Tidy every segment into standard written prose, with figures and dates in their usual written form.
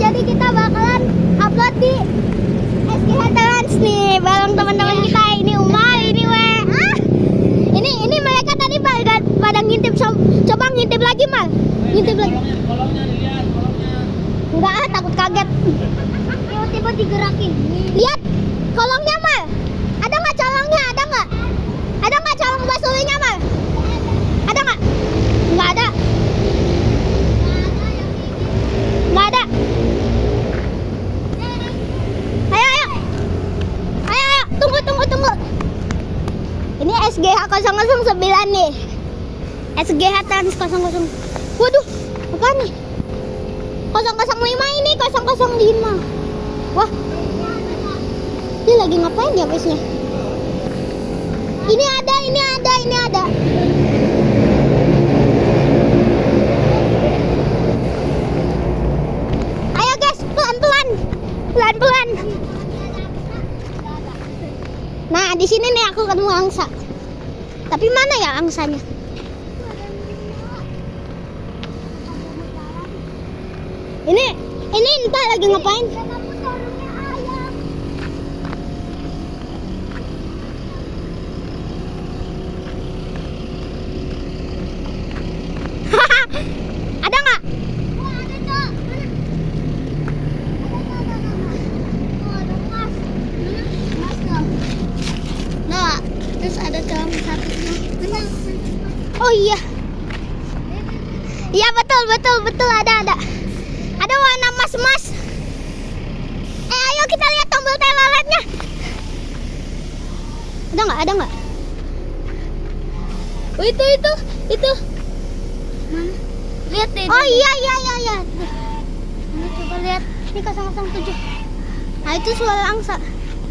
Jadi kita bakalan upload di SGH Trans nih bareng teman-teman kita. Ini Umar, ini ini mereka tadi pada ngintip. Coba ngintip lagi, Mal. Ngintip lagi. Kolongnya dilihat, kolongnya. Enggak, takut kaget. Tiba-tiba digerakin. Lihat kolongnya, Mal. Ada nggak colongnya? Ada nggak? Ada nggak colong basuhnya, Mal? Ada nggak? Nggak ada. Nggak ada. Ayo. Tunggu. Ini SGH 009 nih. SGH Trans 00. Waduh, apa nih? 005 ini 005. Wah. Ini lagi ngapain ya busnya? Ini ada. Ayo guys, pelan-pelan. Nah, di sini nih aku ketemu angsa. Tapi mana ya angsanya? Ini entah lagi ngapain. Ada nggak? Nah, terus ada colong satunya. Oh iya. Iya betul ada. Ada warna emas. Ayo kita lihat tombol teloletnya. Ada nggak? Oh itu. Mana? Lihat deh. Oh iya. Mana coba lihat. Ini 007. Nah itu suara angsa.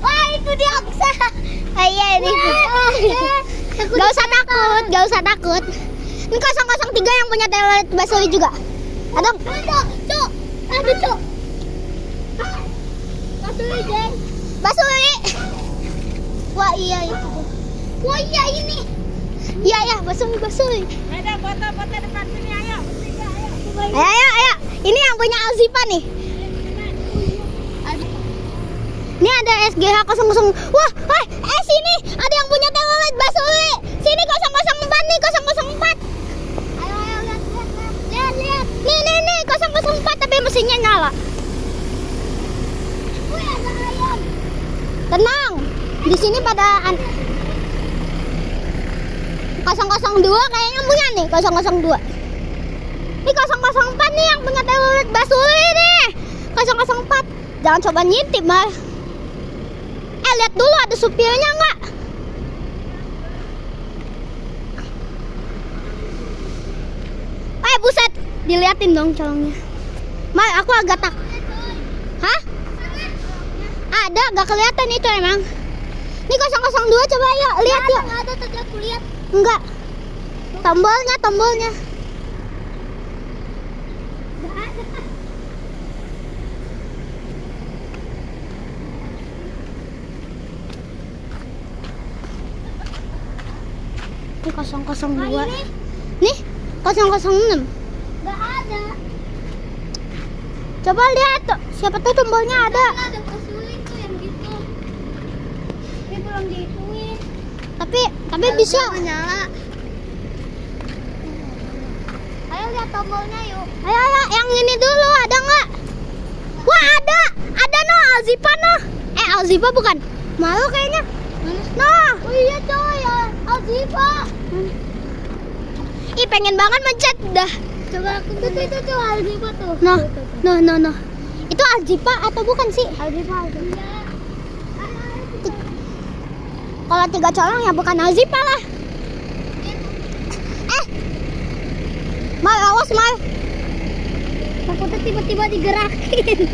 Wah itu dia angsa. Iya ini. Gak usah takut. Ini 003 yang punya telolet Basuri juga. Ada? Ada cok. Basuri. Wah iya itu. Wah iya ini. Iya Basuri. Ada foto depan sini, ayo. Ayo. Ini yang punya Alzipa nih. Ini ada SGH 00. Wah, sini ada yang punya telolet Basuri. Sini 004 nih, 004. Ayo lihat. Nih 004 tapi mesinnya nyala. Wih, ada ayam. Tenang. Di sini pada 002 kayaknya punya nih, 002. Ini 004 nih yang punya telolet Basuri nih. 004. Jangan coba ngintip, Mal. Lihat dulu ada supirnya nggak? Buset, diliatin dong colongnya. Mal, aku agak tak. Hah? Ada, gak kelihatan itu emang. Ini 002 coba yuk, lihat yuk. Nggak ada tadi aku lihat. Enggak. Tombolnya. Ini 002. Nih 006. Nggak ada. Coba lihat tuh, siapa tuh tombolnya ada. Ada Basuri tuh yang gitu. Ini belum dihitungin. Tapi bisa nyala. Ayo lihat tombolnya yuk. Ayo, yang ini dulu ada nggak? Wah ada no Alzipa no. Alzipa bukan? Malu kayaknya. Nah. Oh iya coy, Alzipa. Ih pengen banget mencet dah. Coba aku tuh Alzipa tuh. No. Itu Alzipa atau bukan sih? Alzipa. Kalau 3 colong ya bukan Alzipa lah. Mal, awas Mal. Takutnya tiba-tiba digerakin.